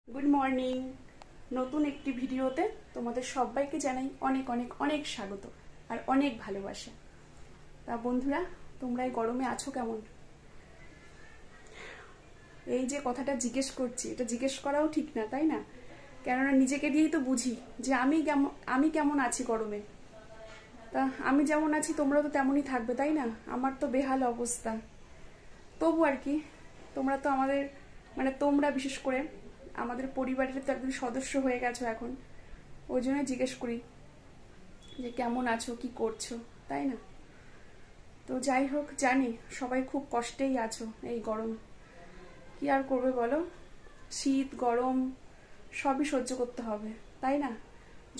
Good morning. নতুন একটি ভিডিওতে তোমাদের সবাইকে জানাই অনেক অনেক অনেক স্বাগত আর অনেক ভালোবাসা। তা বন্ধুরা, তোমরা এই গরমে আছো কেমন? এই যে কথাটা জিজ্ঞেস করছি, এটা জিজ্ঞেস করাও ঠিক না, তাই না? কেননা নিজেকে দিয়েই তো বুঝি যে আমি কেমন আছি গরমে। তা আমি যেমন আছি তোমরাও তো তেমনই থাকবে, তাই না? আমার তো বেহাল অবস্থা। তবু আর কি, তোমরা তো আমাদের তোমরা বিশেষ করে আমাদের পরিবারের তো একজন সদস্য হয়ে গেছো এখন, ওই জন্য জিজ্ঞেস করি যে কেমন আছো, কি করছো, তাই না? তো যাই হোক, জানি সবাই খুব কষ্টেই আছো এই গরম। কি আর করবে বলো, শীত গরম সবই সহ্য করতে হবে, তাই না?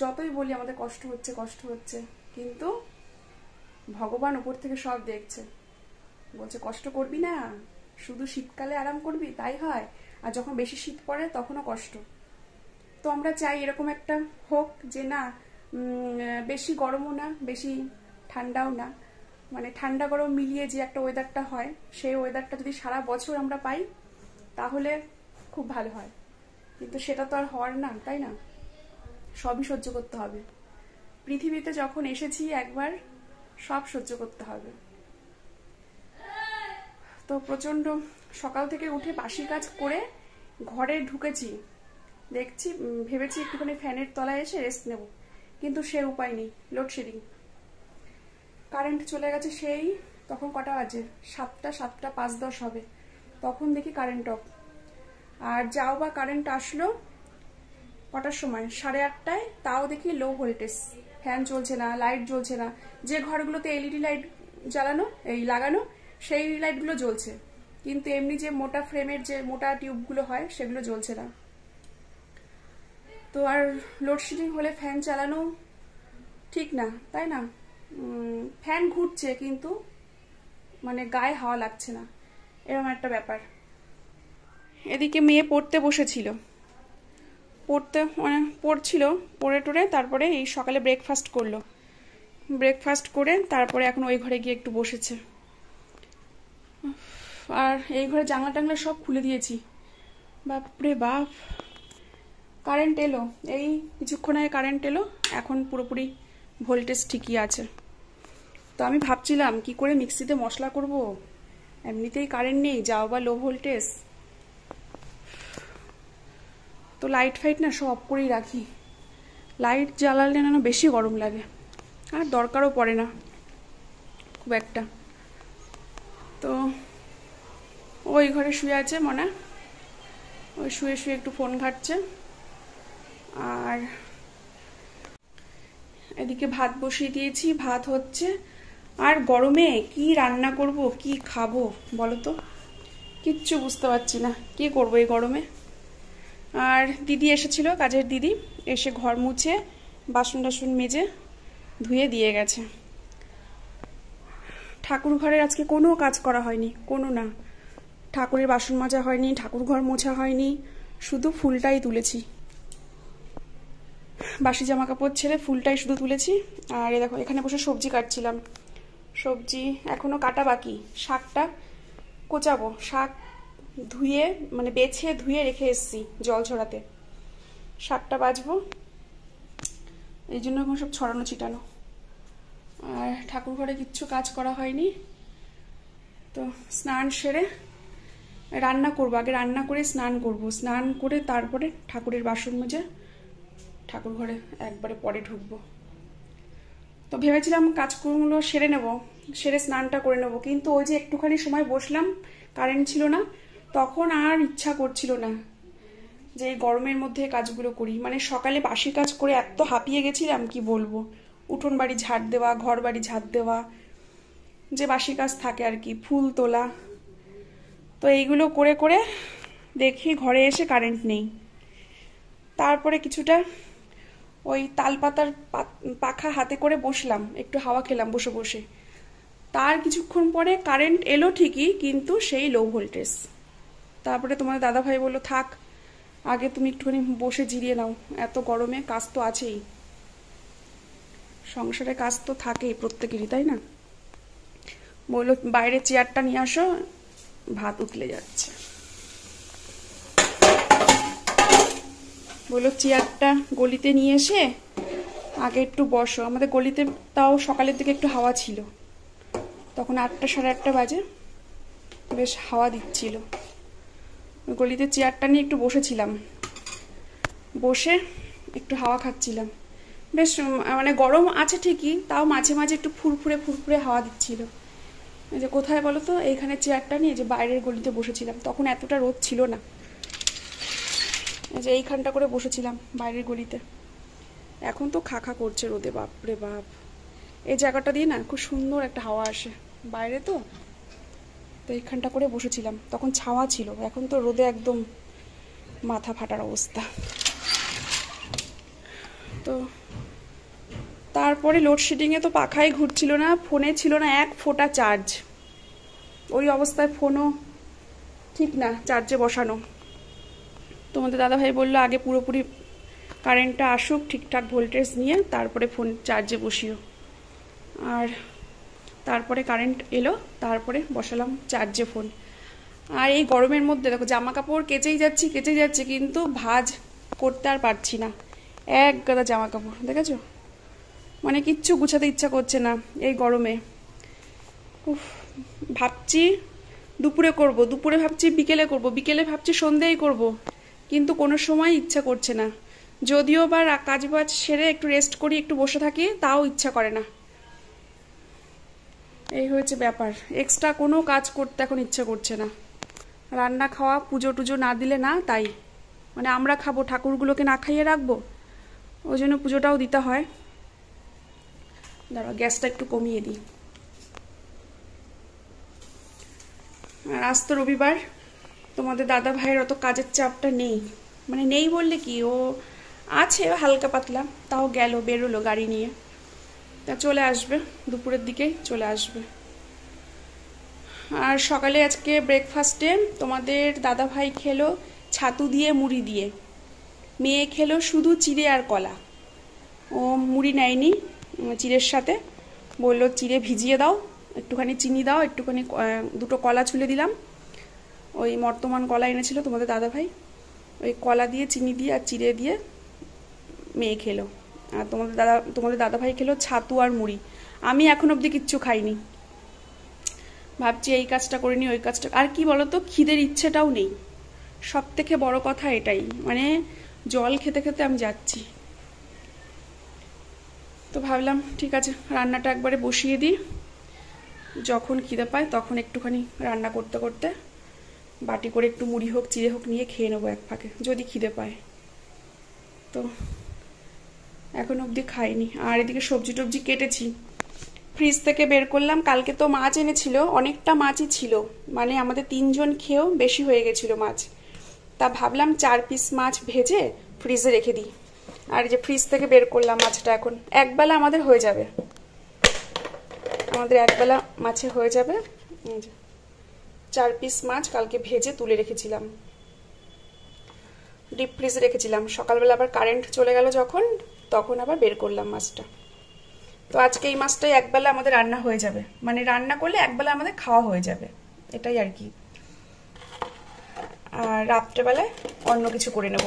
যতই বলি আমাদের কষ্ট হচ্ছে কষ্ট হচ্ছে, কিন্তু ভগবান উপর থেকে সব দেখছে, বলছে কষ্ট করবি না, শুধু শীতকালে আরাম করবি তাই হয়, আর যখন বেশি শীত পড়ে তখনও কষ্ট। তো আমরা চাই এরকম একটা হোক যে না, বেশি গরমও না বেশি ঠান্ডাও না, ঠান্ডা গরম মিলিয়ে যে একটা ওয়েদারটা হয়, সেই ওয়েদারটা যদি সারা বছর আমরা পাই তাহলে খুব ভালো হয়। কিন্তু সেটা তো আর হওয়ার না, তাই না? সবই সহ্য করতে হবে। পৃথিবীতে যখন এসেছি একবার, সব সহ্য করতে হবে। তো প্রচন্ড সকাল থেকে উঠে বাসি কাজ করে ঘরে ঢুকেছি, দেখছি ভেবেছি একটুখানি ফ্যানের তলায় এসে রেস্ট নেব, কিন্তু সে উপায় নেই। লোডশেডিং, কারেন্ট চলে গেছে সেই তখন কটা বাজে, 7টা 5-10 হবে, তখন দেখি কারেন্ট অফ। আর যাও বা কারেন্ট আসলো কটার সময়, 8:30টায়, তাও দেখি লো ভোল্টেজ, ফ্যান চলছে না, লাইট জ্বলছে না। যে ঘরগুলোতে এলইডি লাইট লাগানো, সেই লাইটগুলো জ্বলছে, কিন্তু এমনি যে মোটা ফ্রেমের যে মোটা টিউবগুলো হয় সেগুলো জ্বলছে না। তো আর লোডশেডিং হলে ফ্যান চালানো ঠিক না, তাই না? ফ্যান ঘুরছে কিন্তু গায়ে হাওয়া লাগছে না, এরকম একটা ব্যাপার। এদিকে মেয়ে পড়তে বসেছিল, পড়ছিল, পড়ে টড়ে তারপরে এই সকালে ব্রেকফাস্ট করলো, ব্রেকফাস্ট করে তারপরে এখন ওই ঘরে গিয়ে একটু বসেছে। আর এই ঘরে জানলা টাংলা সব খুলে দিয়েছি। বাপরে বাপ, কারেন্ট এলো, এই কিছুক্ষণ আগে কারেন্ট এলো, এখন পুরোপুরি ভোল্টেজ ঠিকই আছে। তো আমি ভাবছিলাম কি করে মিক্সিতে মশলা করব, এমনিতেই কারেন্ট নেই, যাও বা লো ভোল্টেজ। তো লাইট ফাইট না সব অফ করেই রাখি, লাইট জ্বালালে না বেশি গরম লাগে, আর দরকারও পড়ে না খুব একটা। তো ওই ঘরে শুয়ে আছে মনে, ওই শুয়ে শুয়ে একটু ফোন ঘাটছে। আর এদিকে ভাত বসিয়ে দিয়েছি, ভাত হচ্ছে। আর গরমে কি রান্না করব, কি খাবো বলো তো, কিচ্ছু বুঝতে পারছি না কি করবো এই গরমে। আর দিদি এসেছিল, কাজের দিদি, এসে ঘর মুছে বাসন টাসন মেজে ধুয়ে দিয়ে গেছে। ঠাকুর ঘরের আজকে কোনো কাজ করা হয়নি, কোনো না, ঠাকুরের বাসন মাজা হয়নি, ঠাকুর ঘর মোছা হয়নি, শুধু ফুলটাই তুলেছি, বাসি জামা কাপড় ছেড়ে ফুলটাই শুধু তুলেছি। আর এ দেখো, এখানে বসে সবজি কাটছিলাম, সবজি এখনো কাটা বাকি, শাকটা কোচাবো, শাক ধুয়ে বেছে ধুয়ে রেখে এসছি জল ছড়াতে, শাকটা বাজবো, এই জন্য এখন সব ছড়ানো ছিটানো। আর ঠাকুর ঘরে কিচ্ছু কাজ করা হয়নি। তো স্নান সেরে রান্না করবো, আগে রান্না করে স্নান করব, স্নান করে তারপরে ঠাকুরের বাসন মেজে ঠাকুর ঘরে একবারে পরে ঢুকবো। তো ভেবেছিলাম কাজগুলো সেরে নেব, সেরে স্নানটা করে নেব, কিন্তু ওই যে একটুখানি সময় বসলাম, কারেন্ট ছিল না, তখন আর ইচ্ছা করছিল না যে এই গরমের মধ্যে কাজগুলো করি। সকালে বাসি কাজ করে এত হাঁপিয়ে গেছিলাম কি বলবো, উঠোন বাড়ি ঝাড় দেওয়া, ঘর বাড়ি ঝাড় দেওয়া, যে বাসি কাজ থাকে আর কি, ফুল তোলা। তো এইগুলো করে করে দেখি ঘরে এসে কারেন্ট নেই। তারপরে কিছুটা ওই তালপাতার পাখা হাতে করে বসলাম, একটু হাওয়া খেলাম বসে বসে। তার কিছুক্ষণ পরে কারেন্ট এলো ঠিকই, কিন্তু সেই লো ভোল্টেজ। তারপরে তোমাদের দাদাভাই বললো থাক, আগে তুমি একটুখানি বসে জিরিয়ে নাও, এত গরমে কাজ তো আছেই, সংসারে কাজ তো থাকেই প্রত্যেকেরই, তাই না? বললো বাইরে চেয়ারটা নিয়ে আসো, ভাত উতলে যাচ্ছে। বললো চেয়ারটা গলিতে নিয়ে এসে আগে একটু বসো। আমাদের গলিতে তাও সকালের দিকে একটু হাওয়া ছিল, তখন 8টা সাড়ে 8টা বাজে, বেশ হাওয়া দিচ্ছিল। গলিতে চেয়ারটা নিয়ে একটু বসেছিলাম, বসে একটু হাওয়া খাচ্ছিলাম। বেশ মানে গরম আছে ঠিকই, তাও মাঝে মাঝে একটু ফুরফুরে ফুরফুরে হাওয়া দিচ্ছিল। এই যে কোথায় বলো তো, এইখানে চেয়ারটা নিয়ে যে বাইরের গলিতে বসেছিলাম, তখন এতটা রোদ ছিল না। এই যে এইখানটা করে বসেছিলাম বাইরের গলিতে। এখন তো খা খা করছে রোদে, বাপরে বাপ। এই জায়গাটা দিয়ে না খুব সুন্দর একটা হাওয়া আসে বাইরে, তো এইখানটা করে বসেছিলাম, তখন ছাওয়া ছিল। এখন তো রোদে একদম মাথা ফাটার অবস্থা। তো তারপরে লোডশেডিংয়ে তো পাখাই ঘুরছিল না, ফোনে ছিল না এক ফোঁটা চার্জ। ওই অবস্থায় ফোনও ঠিক না চার্জে বসানো। তোমাদের দাদাভাই বললো আগে পুরোপুরি কারেন্টটা আসুক ঠিকঠাক ভোল্টেজ নিয়ে, তারপরে ফোন চার্জে বসিও। আর তারপরে কারেন্ট এলো, তারপরে বসালাম চার্জে ফোন। আর এই গরমের মধ্যে দেখো জামা কাপড় কেচেই যাচ্ছি, কিন্তু ভাঁজ করতে আর পারছি না। এক গাদা জামা কাপড় দেখেছো, মানে কিচ্ছু গুছাতে ইচ্ছা করছে না এই গরমে। ভাবছি দুপুরে করব, দুপুরে ভাবছি বিকেলে করব, বিকেলে ভাবছি সন্ধ্যেই করব, কিন্তু কোনো সময় ইচ্ছা করছে না। যদিও বা কাজ বাজ সেরে একটু রেস্ট করি, একটু বসে থাকি, তাও ইচ্ছা করে না। এই হয়েছে ব্যাপার, এক্সট্রা কোনো কাজ করতে এখন ইচ্ছা করছে না। রান্না খাওয়া পুজো টুজো না দিলে না, তাই মানে আমরা খাবো, ঠাকুরগুলোকে না খাইয়ে রাখবো, ওই জন্য পুজোটাও দিতে হয়। দাঁড়াও গ্যাসটা একটু কমিয়ে দিই। আর আজ তো রবিবার, তোমাদের দাদা ভাইয়ের অত কাজের চাপটা নেই, মানে নেই বললে কি, ও আছে হালকা পাতলা, তাও গেল বেরোলো গাড়ি নিয়ে, তা চলে আসবে দুপুরের দিকেই চলে আসবে। আর সকালে আজকে ব্রেকফাস্টে তোমাদের দাদা ভাই খেলো ছাতু দিয়ে মুড়ি দিয়ে, মেয়ে খেলো শুধু চিড়ে আর কলা। ও মুড়ি নেয়নি, চিড়ের সাথে বললো চিড়ে ভিজিয়ে দাও, একটুখানি চিনি দাও, একটুখানি দুটো কলা ছুলে দিলাম। ওই মর্তমান কলা এনেছিল তোমাদের দাদা ভাই, ওই কলা দিয়ে চিনি দিয়ে আর চিড়ে দিয়ে মেয়ে খেলো। আর তোমাদের দাদা ভাই খেলো ছাতু আর মুড়ি। আমি এখন অবধি কিচ্ছু খাইনি, ভাবছি এই কাজটা করে নি ওই কাজটা। আর কি বলতো, খিদের ইচ্ছেটাও নেই, সব থেকে বড় কথা এটাই, মানে জল খেতে খেতে আমি যাচ্ছি। তো ভাবলাম ঠিক আছে রান্নাটা একবারে বসিয়ে দিই, যখন খিদে পায় তখন একটুখানি রান্না করতে করতে বাটি করে একটু মুড়ি হোক চিড়ে হোক নিয়ে খেয়ে নেবো এক ফাঁকে, যদি খিদে পায়। তো এখন অবধি খাইনি। আর এদিকে সবজি টবজি কেটেছি, ফ্রিজ থেকে বের করলাম। কালকে তো মাছ এনেছিল, অনেকটা মাছই ছিল, মানে আমাদের 3 জন খেয়েও বেশি হয়ে গেছিল মাছ। তা ভাবলাম 4 পিস মাছ ভেজে ফ্রিজে রেখে দিই। আর যে ফ্রিজ থেকে বের করলাম মাছটা, এখন একবেলা আমাদের হয়ে যাবে, আমাদের একবেলা মাছে হয়ে যাবে। 4 পিস মাছ কালকে ভেজে তুলে রেখেছিলাম, ডিপ ফ্রিজে রেখেছিলাম। সকালবেলা আবার কারেন্ট চলে গেল যখন, তখন আবার বের করলাম মাছটা। তো আজকে এই মাছটাই একবেলা আমাদের রান্না হয়ে যাবে, মানে রান্না করলে একবেলা আমাদের খাওয়া হয়ে যাবে, এটাই আর কি। আর রাত্রেবেলায় অন্য কিছু করে নেব।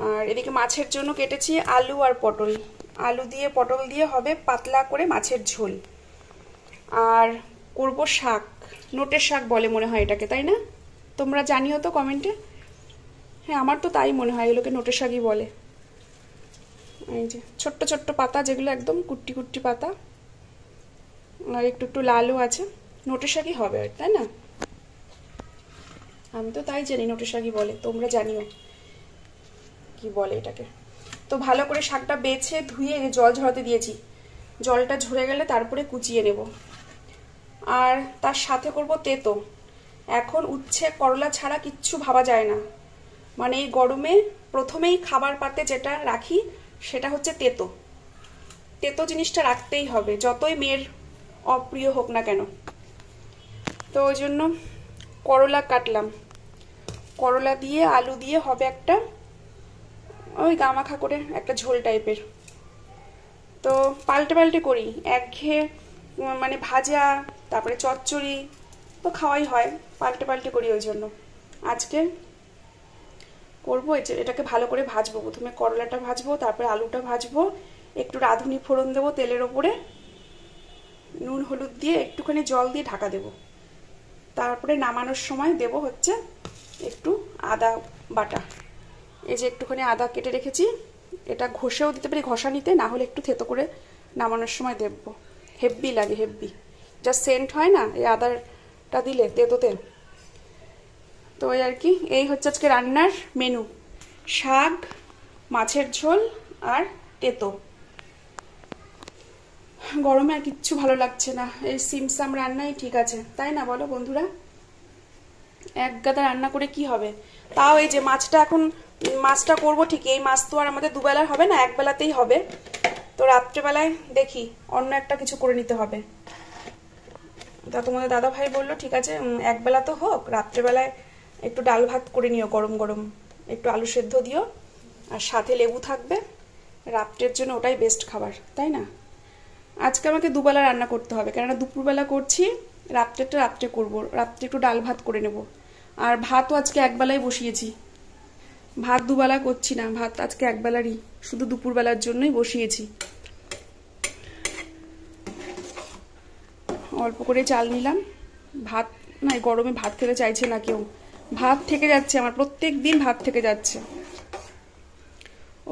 আর এদিকে মাছের জন্য কেটেছি আলু আর পটল, আলু দিয়ে পটল দিয়ে হবে পাতলা করে মাছের ঝোল। আর করব শাক, নোটের শাক বলে মনে হয় এটাকে, তাই না? তোমরা জানিও তো কমেন্টে। হ্যাঁ আমার তো তাই মনে হয়, এগুলোকে নোটের শাকই বলে। এই যে ছোট্ট ছোট্ট পাতা, যেগুলো একদম কুট্টি কুট্টি পাতা, আর একটু একটু লালও আছে, নোটের শাকই হবে, তাই না? আমি তো তাই জানি নোটের শাকই বলে, তোমরা জানিও কি বলে এটাকে। তো ভালো করে শাকটা বেছে ধুয়ে জল ঝরাতে দিয়েছি, জলটা ঝরে গেলে তারপরে কুচিয়ে নেব। আর তার সাথে করব তেতো। এখন উচ্ছে করলা ছাড়া কিচ্ছু ভাবা যায় না, মানে এই গরমে প্রথমেই খাবার পাতে যেটা রাখি সেটা হচ্ছে তেতো। তেতো জিনিসটা রাখতেই হবে, যতই মেয়ের অপ্রিয় হোক না কেন। তো ওই জন্য করলা কাটলাম, করলা দিয়ে আলু দিয়ে হবে একটা ওই গামাখা করে একটা ঝোল টাইপের। তো পাল্টে পাল্টে করি, একঘেয়ে মানে ভাজা তারপরে চচ্চড়ি তো খাওয়াই হয়, পাল্টে পাল্টে করি। ওই জন্য আজকে করবো। এটাকে ভালো করে ভাজবো। প্রথমে করলাটা ভাজবো, তারপরে আলুটা ভাজবো, একটু রাঁধুনি ফোড়ন দেবো তেলের ওপরে, নুন হলুদ দিয়ে একটুখানি জল দিয়ে ঢাকা দেবো। তারপরে নামানোর সময় দেব হচ্ছে একটু আদা বাটা। এই যে একটুখানি আদা কেটে রেখেছি, এটা ঘষেও দিতে পারি ঘষানিতে, না হলে একটু থেতো করে নামানোর সময় দেব। হেব্বি লাগে, হেব্বি যা সেন্ট হয় না এই আদাটা দিলে তেতোতে। তো ওই আর কি, এই হচ্ছে আজকে রান্নার মেনু, শাক, মাছের ঝোল আর তেতো। গরমে আর কিচ্ছু ভালো লাগছে না, এই সিমসাম রান্নাই ঠিক আছে, তাই না বলো বন্ধুরা? এক গাদা রান্না করে কি হবে? তাও এই যে মাছটা, এখন মাছটা করবো ঠিক, এই মাছ তো আর আমাদের দুবেলার হবে না, একবেলাতেই হবে। তো রাত্রেবেলায় দেখি অন্য একটা কিছু করে নিতে হবে। তা তোমাদের দাদা ভাই বললো ঠিক আছে একবেলা তো হোক, রাত্রেবেলায় একটু ডাল ভাত করে নিও গরম গরম, একটু আলু সেদ্ধ দিও আর সাথে লেবু থাকবে, রাত্রের জন্য ওটাই বেস্ট খাবার, তাই না? আজকে আমাকে দুবেলা রান্না করতে হবে, কেননা দুপুরবেলা করছি, রাত্রেরটা রাত্রে করবো, রাত্রে একটু ডাল ভাত করে নেব। আর ভাতও আজকে একবেলায় বসিয়েছি, ভাত দুবেলা করছি না, ভাত আজকে একবেলারই, শুধু দুপুরবেলার জন্যই বসিয়েছি। অল্প করে চাল নিলাম, ভাত না গরমে ভাত খেতে চাইছে না কেউ, ভাত থেকে যাচ্ছে আমার, প্রত্যেক দিন ভাত থেকে যাচ্ছে,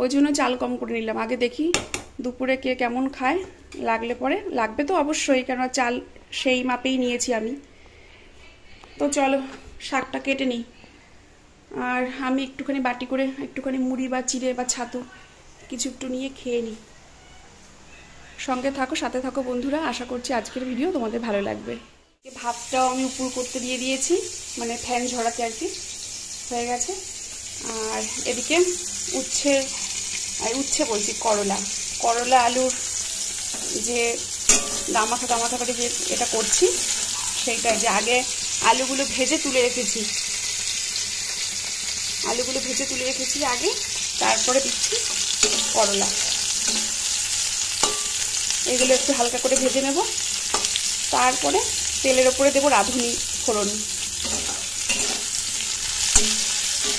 ওই জন্য চাল কম করে নিলাম। আগে দেখি দুপুরে কে কেমন খায়, লাগলে পরে, লাগবে তো অবশ্যই, কেননা চাল সেই মাপেই নিয়েছি আমি। তো চলো শাকটা কেটে নিই, আর আমি একটুখানি বাটি করে একটুখানি মুড়ি বা চিড়ে বা ছাতু কিছু একটু নিয়ে খেয়ে নিই। সঙ্গে থাকো, সাথে থাকো বন্ধুরা, আশা করছি আজকের ভিডিও তোমাদের ভালো লাগবে। ভাতটাও আমি উপর করতে দিয়ে দিয়েছি, মানে ফ্যান ঝরাতে আর কি, হয়ে গেছে। আর এদিকে উচ্ছে বলছি, করলা আলুর যে দামাখা করে যে এটা করছি, সেইটা যে আগে আলুগুলো ভেজে তুলে রেখেছি, আগে, তারপরে দিচ্ছি করলা। এগুলো একটু হালকা করে ভেজে নেব, তারপরে তেলের ওপরে দেবো রাঁধুনি ফোড়ন।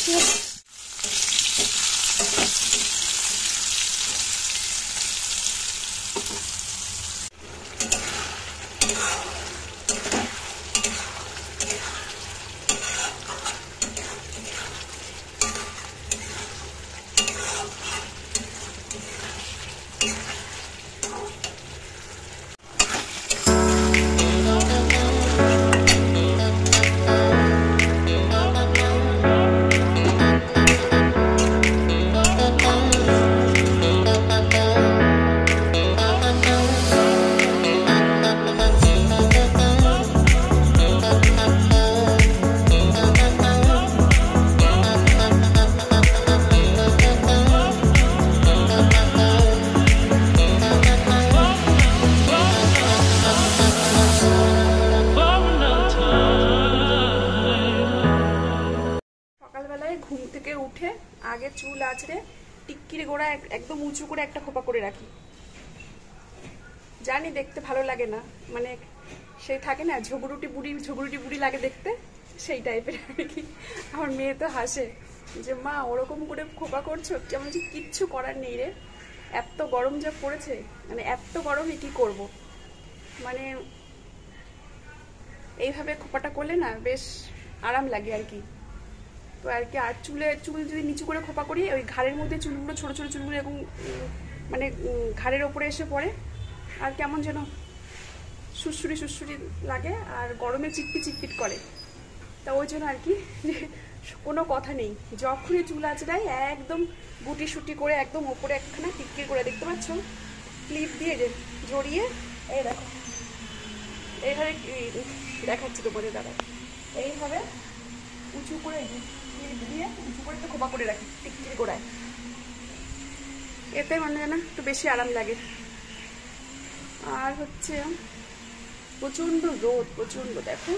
ঠিক আছে, ঘুম থেকে উঠে আগে চুল আঁচড়ে টিক্কির গোড়া একদম উঁচু করে একটা খোপা করে রাখি। জানি দেখতে ভালো লাগে না, মানে সেই থাকে না ঝগড়ুটি বুড়ি লাগে দেখতে, সেই টাইপের আর কি। আমার মেয়ে তো হাসে যে মা ওরকম করে খোপা করছো, কেমন যে কিচ্ছু করার নেই রে, এত গরম যা পড়েছে, মানে এত গরমে কি করব, মানে এইভাবে খোপাটা করলে না বেশ আরাম লাগে আর কি। তো আর কি, আর চুল যদি নিচু করে খোপা করি, ওই ঘাড়ের মধ্যে চুলগুলো ছোট চুলগুলো এরকম মানে ঘাড়ের ওপরে এসে পড়ে, আর কেমন যেন সুরসুরি লাগে, আর গরমে চিটপিট করে। তা ওই জন্য আর কি কোনো কথা নেই, যখনই চুল আঁচড়াই একদম গুটি সুটি করে একদম ওপরে একখানা টিক্কি করে, দেখতে পাচ্ছ ক্লিপ দিয়ে জড়িয়ে, এই দেখো এইভাবে দেখাচ্ছি তোমাদের দাদা, এইভাবে উঁচু করে দিয়ে উঁচু করে একটু খোপা করে রাখি টিকটির গোড়ায়, এতে মানে যেন একটু বেশি আরাম লাগে। আর হচ্ছে প্রচণ্ড রোদ, দেখো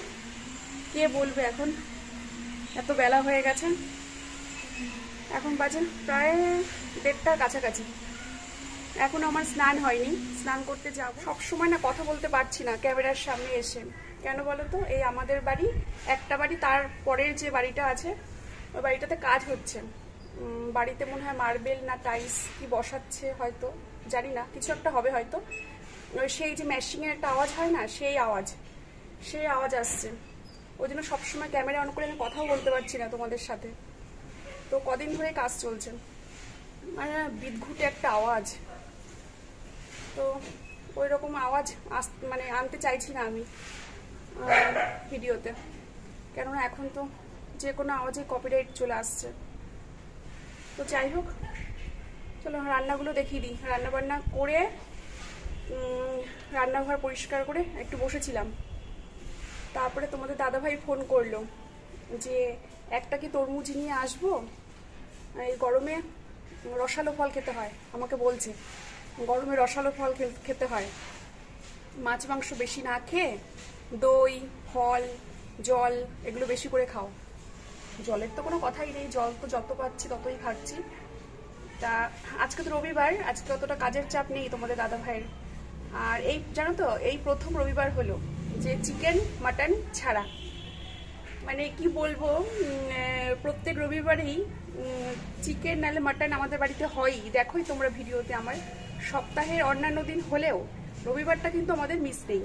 কে বলবে, এখন এত বেলা হয়ে গেছে, এখন বাজে প্রায় 1:30টার কাছাকাছি, এখন আমার স্নান হয়নি, স্নান করতে যাব। সবসময় না কথা বলতে পারছি না ক্যামেরার সামনে এসে, কেন বলো তো, এই আমাদের বাড়ি একটা বাড়ি, তার পরের যে বাড়িটা আছে ওই বাড়িটাতে কাজ হচ্ছে, বাড়িতে মনে হয় মার্বেল না টাইলস কি বসাচ্ছে, হয়তো জানি না, কিছু একটা হবে হয়তো। সেই যে ম্যাশিংয়ের একটা আওয়াজ হয় না, সেই আওয়াজ আসছে। ওই জন্য সবসময় ক্যামেরা অন করে আমি কথাও বলতে পারছি না তোমাদের সাথে। তো কদিন ধরে কাজ চলছে, মানে বিদঘুটে একটা আওয়াজ। তো ওই রকম আওয়াজ মানে আনতে চাইছি না আমি ভিডিওতে, কেননা এখন তো যে কোনো আওয়াজে কপিরাইট চলে আসছে। তো যাই হোক, চলো রান্নাগুলো দেখিয়ে দিই। রান্নাবান্না করে রান্নাঘর পরিষ্কার করে একটু বসেছিলাম। তারপরে তোমাদের দাদাভাই ফোন করলো যে একটা কি তরমুজ নিয়ে আসবো, এই গরমে রসালো ফল খেতে হয়। আমাকে বলছে গরমে রসালো ফল খেতে হয়, মাছ মাংস বেশি না খেয়ে দই, ফল, জল এগুলো বেশি করে খাও। জলের তো কোনো কথাই নেই, জল তো যত পাচ্ছি ততই খাচ্ছি। তা আজকে তো রবিবার, আজকে অতটা কাজের চাপ নেই তোমাদের দাদা ভাইয়ের। আর এই জানো তো, এই প্রথম রবিবার হলো যে চিকেন মাটন ছাড়া। মানে কি বলবো, প্রত্যেক রবিবারেই চিকেন নাহলে মাটন আমাদের বাড়িতে হয়ই। দেখোই তোমরা ভিডিওতে আমার, সপ্তাহের অন্যান্য দিন হলেও রবিবারটা কিন্তু আমাদের মিস নেই,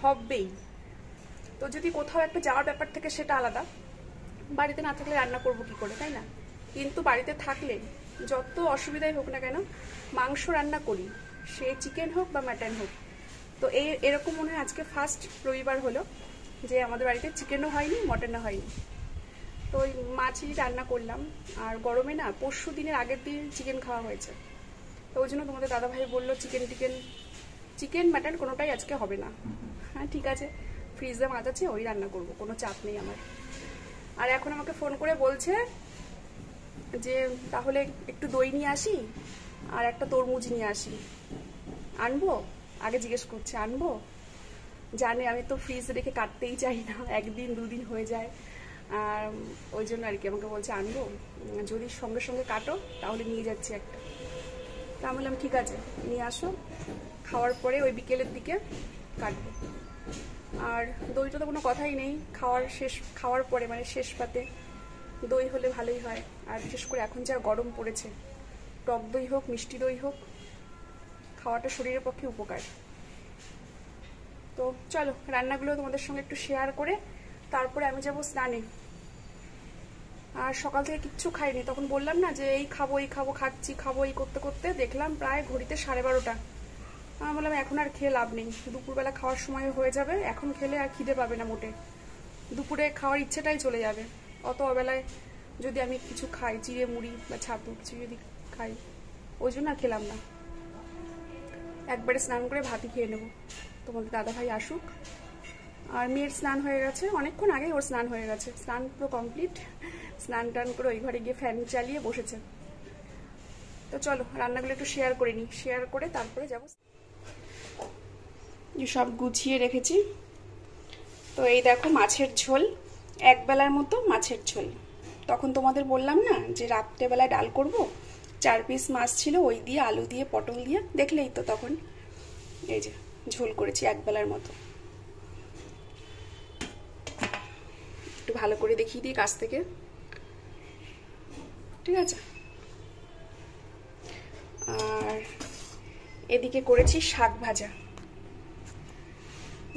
হবেই। তো যদি কোথাও একটা যাওয়ার ব্যাপার থেকে সেটা আলাদা, বাড়িতে না থাকলে রান্না করবো কি করে, তাই না? কিন্তু বাড়িতে থাকলে যত অসুবিধাই হোক না কেন মাংস রান্না করি, সে চিকেন হোক বা মাটন হোক। তো এরকম মনে হয় আজকে ফার্স্ট রবিবার হলো যে আমাদের বাড়িতে চিকেনও হয়নি, মটনও হয়নি। তো ওই মাছই রান্না করলাম। আর গরমে না, পরশু দিনের আগের দিন চিকেন খাওয়া হয়েছে। তো ওই জন্য তোমাদের দাদাভাই বললো চিকেন মাটন কোনোটাই আজকে হবে না। হ্যাঁ ঠিক আছে, ফ্রিজে মাছ আছে, ওই রান্না করব, কোনো চাপ নেই আমার। আর এখন আমাকে ফোন করে বলছে যে তাহলে একটু দই নিয়ে আসি আর একটা তরমুজ নিয়ে আসি। আনবো? আগে জিজ্ঞেস করছে আনবো। জানে আমি তো ফ্রিজে রেখে কাটতেই চাই না, একদিন দুদিন হয়ে যায়। আর ওই জন্য আর কি আমাকে বলছে আনবো, যদি সঙ্গে সঙ্গে কাটো তাহলে নিয়ে যাচ্ছি একটা। তা বললাম ঠিক আছে নিয়ে আসো, খাওয়ার পরে ওই বিকেলের দিকে কাটবো। আর দইটা তো কোনো কথাই নেই, খাওয়ার পরে মানে শেষ পাতে দই হলে ভালোই হয়। আর বিশেষ করে এখন যা গরম পড়েছে, টক দই হোক মিষ্টি দই হোক, খাওয়াটা শরীরের পক্ষে উপকার। তো চলো রান্নাগুলো তোমাদের সঙ্গে একটু শেয়ার করে তারপরে আমি যাবো স্নানে। আর সকাল থেকে কিচ্ছু খাইনি, তখন বললাম না যে এই খাবো খাবো এই করতে করতে দেখলাম প্রায় ঘড়িতে 12:30। আমি বললাম এখন আর খেয়ে লাভ নেই, দুপুরবেলা খাওয়ার সময় হয়ে যাবে, এখন খেলে আর খিদে পাবে না মোটে, দুপুরে খাওয়ার ইচ্ছেটাই চলে যাবে। অত অবেলায় যদি আমি কিছু খাই, চিড়ে মুড়ি বা ছাতু কিছু যদি খাই, ওই জন্য আর খেলাম না। একবারে স্নান করে ভাতই খেয়ে নেবো। তোমাদের দাদাভাই আসুক। আর মেয়ের স্নান হয়ে গেছে, অনেকক্ষণ আগেই ওর স্নান হয়ে গেছে, স্নান পুরো কমপ্লিট। স্নান টান করে ওই ঘরে গিয়ে ফ্যান চালিয়ে বসেছে। তো চলো রান্নাগুলো একটু শেয়ার করে নিই, শেয়ার করে তারপরে যাবো। সব গুছিয়ে রেখেছি। তো এই দেখো মাছের ঝোল, একবেলার মতো মাছের ঝোল। তখন তোমাদের বললাম না যে রাত্রেবেলায় ডাল করব, 4 পিস মাছ ছিল, ওই দিয়ে আলু দিয়ে পটল দিয়ে, দেখলেই তো তখন। এই যে ঝোল করেছি একবেলার মতো। একটু ভালো করে দেখিয়ে দিই কাছ থেকে, ঠিক আছে? আর এদিকে করেছি শাক ভাজা,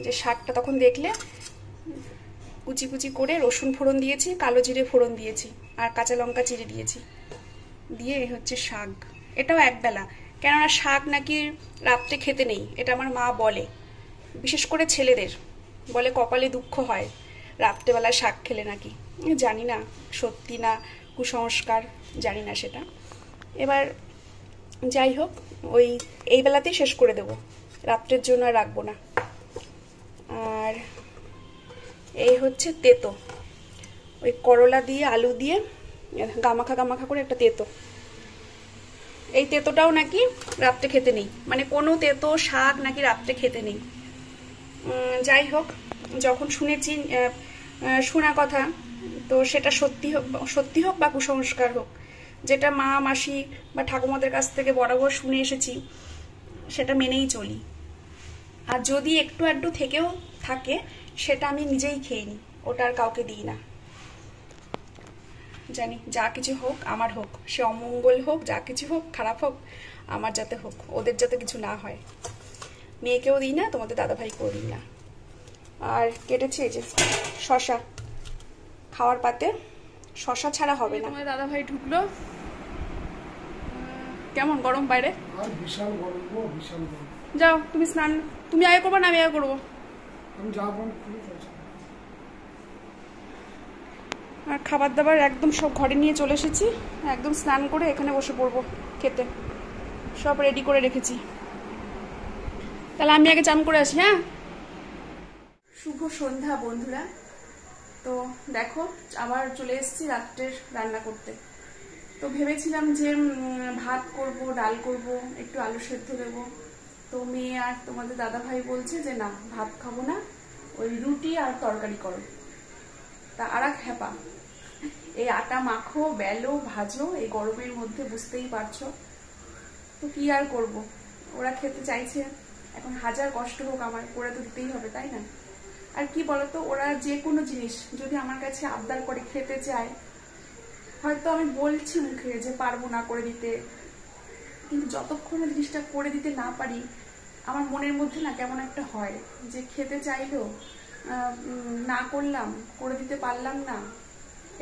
যে শাকটা তখন দেখলে কুচি কুচি করে রসুন ফোড়ন দিয়েছি, কালো জিরে ফোড়ন দিয়েছি, আর কাঁচা লঙ্কা চিড়ে দিয়েছি, দিয়ে হচ্ছে শাক। এটাও একবেলা, কেননা শাক নাকি রাত্রে খেতে নেই, এটা আমার মা বলে। বিশেষ করে ছেলেদের বলে কপালে দুঃখ হয় রাত্রেবেলায় শাক খেলে নাকি। জানি না সত্যি না কুসংস্কার, জানি না সেটা। এবার যাই হোক, এই বেলাতেই শেষ করে দেব, রাত্রের জন্য আর রাখবো না। আর এই হচ্ছে তেতো, ওই করলা দিয়ে আলু দিয়ে গামাখা করে একটা তেতো। এই তেতোটাও নাকি রাত্রে খেতে নেই, মানে কোনো তেতো শাক নাকি রাত্রে খেতে নেই। যাই হোক, যখন শুনেছি শোনা কথা, তো সেটা সত্যি হোক বা কুসংস্কার হোক, যেটা মা মাসি বা ঠাকুমাদের কাছ থেকে বরাবর শুনে এসেছি সেটা মেনেই চলি। আর যদি একটু আধটু থেকেও থাকে সেটা আমি নিজেই খেয়ে নিই, ওটা আর কাউকে দিই না। জানি যা কিছু হোক আমার হোক, সে অমঙ্গল হোক, যা কিছু হোক, খারাপ হোক, আমার যাতে হোক, ওদের যাতে কিছু না হয়। মেয়েকেও দিই না, তোমাদের দাদাভাইকেও দিই না। আর কেটেছি এই যে শশা, খাওয়ার পাতে শশা ছাড়া হবে না। তোমাদের দাদাভাই ঢুকলো। কেমন গরম বাইরে? বিশাল গরম গো, বিশাল গরম। যাও তুমি স্নান, তুমি আগে করবো না আমি আগে করবো? আমি যাবো। আর খাবার দাবার একদম সব ঘরে নিয়ে চলে এসেছি, একদম স্নান করে এখানে বসে পড়বো খেতে, সব রেডি করে রেখেছি। তাহলে আমি আগে চান করে আসি। হ্যাঁ, শুভ সন্ধ্যা বন্ধুরা। তো দেখো আবার চলে এসেছি রাত্রের রান্না করতে। তো ভেবেছিলাম যে ভাত করব, ডাল করব, একটু আলু সেদ্ধ দেবো। তো মেয়ে আর তোমাদের দাদাভাই বলছে যে না, ভাত খাবো না, ওই রুটি আর তরকারি করো। তা আর এক হ্যাপা, এই আটা মাখো, বেলো, ভাজো, এই গরমের মধ্যে, বুঝতেই পারছো। তো কি আর করব, ওরা খেতে চাইছে, এখন হাজার কষ্ট হোক আমার করে তো দিতেই হবে, তাই না? আর কি বলতো, ওরা যে কোনো জিনিস যদি আমার কাছে আবদার করে খেতে চায়, হয়তো আমি বলছি মুখে যে পারবো না করে দিতে, কিন্তু যতক্ষণ জিনিসটা করে দিতে না পারি, আমার মনের মধ্যে না কেমন একটা হয় যে খেতে চাইলো, না করলাম, করে দিতে পারলাম না,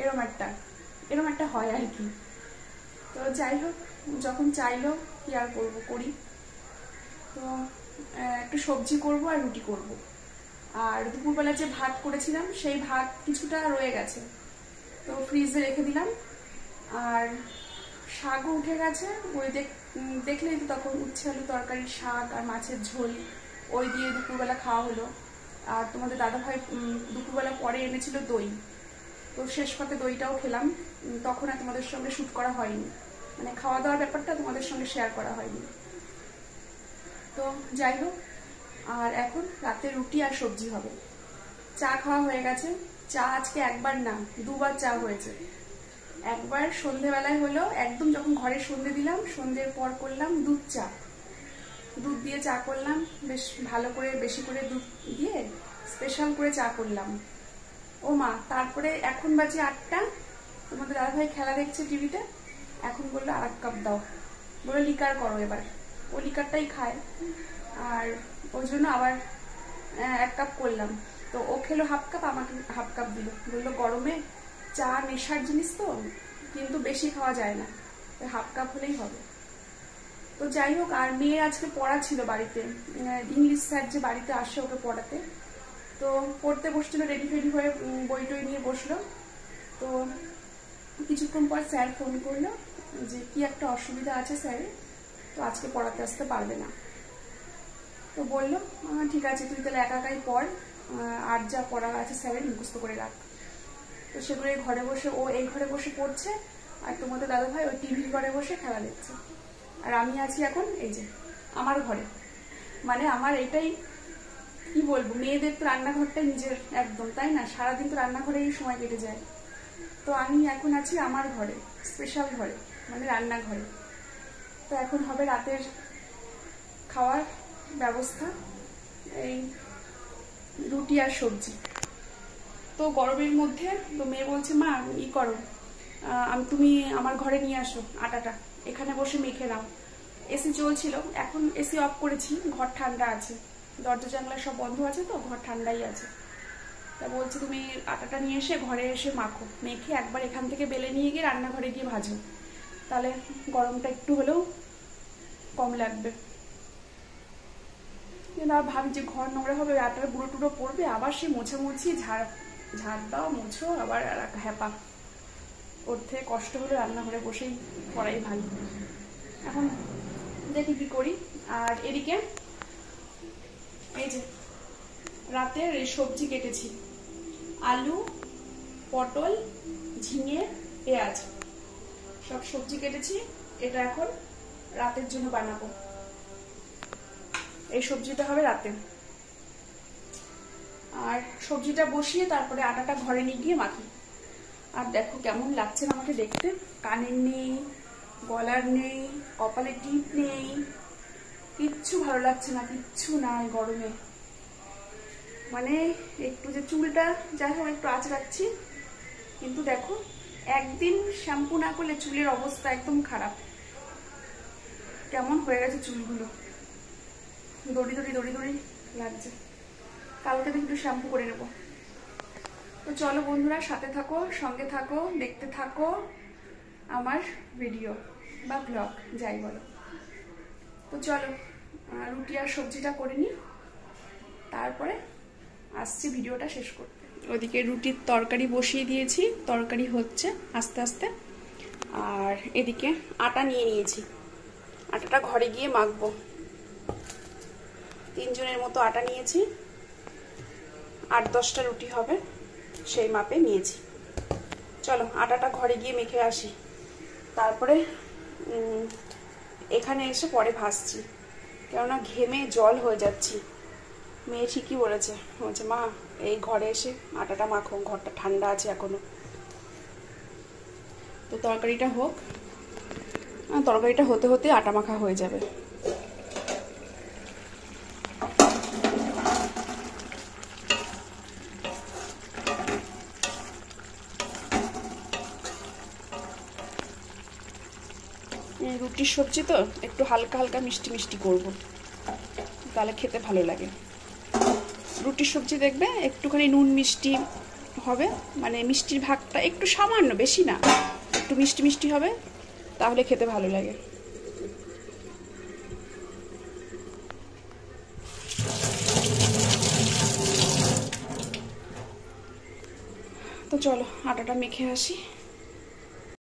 এরম একটা হয় আর কি। তো যাই হোক, যখন চাইলো কি আর করবো, করি। তো একটু সবজি করব আর রুটি করব। আর দুপুরবেলা যে ভাত করেছিলাম সেই ভাত কিছুটা রয়ে গেছে, তো ফ্রিজে রেখে দিলাম। আর শাকও উঠে গেছে, ওই দেখলেই তো, তখন উচ্ছে আলু তরকারি, শাক আর মাছের ঝোল, ওই দিয়ে দুপুরবেলা খাওয়া হলো। আর তোমাদের দাদাভাই দুপুরবেলা পরে এনেছিল দই, তো শেষ পাতে দইটাও খেলাম। তখন আর তোমাদের সঙ্গে শ্যুট করা হয়নি, মানে খাওয়া দাওয়ার ব্যাপারটা তোমাদের সঙ্গে শেয়ার করা হয়নি। তো যাই হোক, আর এখন রাতে রুটি আর সবজি হবে। চা খাওয়া হয়ে গেছে। চা আজকে একবার না, দুবার চা হয়েছে। একবার সন্ধেবেলায় হলো, একদম যখন ঘরে সন্ধে দিলাম, সন্ধ্যের পর করলাম দুধ চা, দুধ দিয়ে চা করলাম, বেশ ভালো করে, বেশি করে দুধ দিয়ে স্পেশাল করে চা করলাম। ও মা, তারপরে এখন বাজে 8টা, তোমাদের দাদাভাই খেলা দেখছে টিভিতে, এখন বললো আর 1 কাপ দাও, বললো লিকার করো এবার। ও লিকারটাই খায়, আর ওই জন্য আবার 1 কাপ করলাম। তো ও খেলো 1/2 কাপ, আমাকে 1/2 কাপ দিল, বললো গরমে চা নেশার জিনিস তো, কিন্তু বেশি খাওয়া যায় না, 1/2 কাপ হলেই হবে। তো যাই হোক, আর মেয়ের আজকে পড়া ছিল বাড়িতে, ইংলিশ স্যার যে বাড়িতে আসে ওকে পড়াতে, তো পড়তে বসছিল, রেডি ফেডি হয়ে বই টই নিয়ে বসলো। তো কিছুক্ষণ পর স্যার ফোন করলো যে কি একটা অসুবিধা আছে স্যারের, তো আজকে পড়াতে আসতে পারবে না। তো বললো ঠিক আছে, তুই তাহলে একাই পড়, আর যা পড়া আছে স্যারের মুখস্থ করে রাখ। তো সেগুলো ঘরে বসে, ও এই ঘরে বসে পড়ছে, আর তোমাদের দাদাভাই ওই টিভির ঘরে বসে খেলা দেখছে। আর আমি আছি এখন এই যে আমার ঘরে, মানে আমার এটাই কি বলবো, মেয়েদের তো রান্নাঘরটাই নিজের একদম, তাই না? সারাদিন তো রান্নাঘরেই সময় কেটে যায়। তো আমি এখন আছি আমার ঘরে, স্পেশাল ঘরে, মানে রান্নাঘরে। তো এখন হবে রাতের খাওয়ার ব্যবস্থা, এই রুটি আর সবজি। তো গরমের মধ্যে তো মেয়ে বলছে মা ই করো, তুমি আমার ঘরে নিয়ে আসো আটাটা, এখানে বসে মেখে নাও। এসি চলছিল, এখন এসি অফ করেছি, ঘর ঠান্ডা আছে, দরজা জানলা সব বন্ধ আছে, তো ঘর ঠান্ডাই আছে। তা বলছি তুমি আটাটা নিয়ে এসে ঘরে এসে মাখো, মেখে একবার এখান থেকে বেলে নিয়ে গিয়ে রান্নাঘরে গিয়ে ভাজো, তাহলে গরমটা একটু হলেও কম লাগবে। কিন্তু আর ভাবি যে ঘর নোংরা হবে, আটার গুঁড়ো টুড়ো পড়বে, আবার সে মোছামুছি, ঝাড় দাও, মুছো, আবার হ্যাপা, ওর থেকে কষ্ট হলে রান্নাঘরে বসেই করাই ভালো। এখন দেখি কি করি। আর এদিকে এই যে রাতের এই সবজি কেটেছি, আলু, পটল, ঝিঙে, পেঁয়াজ, সব সবজি কেটেছি। এটা এখন রাতের জন্য বানাবো, এই সবজিটা হবে রাতে। আর সবজিটা বসিয়ে তারপরে আটাটা ঘরে নিয়ে গিয়ে মাখি। আর দেখো কেমন লাগছে আমাকে দেখতে, কানের নেই, গলার নেই, কপালে টিপ নেই, কিচ্ছু ভালো লাগছে না, কিচ্ছু নাই গরমে। মানে একটু যে চুলটা যাই হোক একটু আঁচড়াচ্ছি, কিন্তু দেখো একদিন শ্যাম্পু না করলে চুলের অবস্থা একদম খারাপ, কেমন হয়ে গেছে চুলগুলো, দড়ি দড়ি দড়ি দড়ি লাগছে। কালকে থেকে একটু শ্যাম্পু করে নেবো। তো চলো বন্ধুরা, সাথে থাকো, সঙ্গে থাকো, দেখতে থাকো আমার ভিডিও বা ব্লগ যাই বলো। তো চলো রুটি আর সবজিটা করে নিই, তারপরে আসছি ভিডিওটা শেষ করতে। ওদিকে রুটির তরকারি বসিয়ে দিয়েছি, তরকারি হচ্ছে আস্তে আস্তে। আর এদিকে আটা নিয়ে নিয়েছি, আটাটা ঘরে গিয়ে মাখবো। 3 জনের মতো আটা নিয়েছি, 8-10টা রুটি হবে, সেই মাপে নিয়েছি। চলো আটাটা ঘরে গিয়ে মেখে আসি, তারপরে এখানে এসে পরে ভাজছি, কেননা ঘেমে জল হয়ে যাচ্ছি। মেয়ে ঠিকই বলেছে, বলছে মা এই ঘরে এসে আটাটা মাখো, ঘরটা ঠান্ডা আছে এখনো। তো তরকারিটা হোক, তরকারিটা হতে হতে আটা মাখা হয়ে যাবে। রুটির সবজি তো একটু হালকা হালকা মিষ্টি মিষ্টি করব, তাহলে খেতে ভালো লাগে। রুটির সবজি দেখবে একটুখানি নুন মিষ্টি হবে, মানে মিষ্টির ভাগটা একটু সামান্য, বেশি না, একটু মিষ্টি মিষ্টি হবে, তাহলে খেতে ভালো লাগে। তো চলো আটাটা মেখে আসি।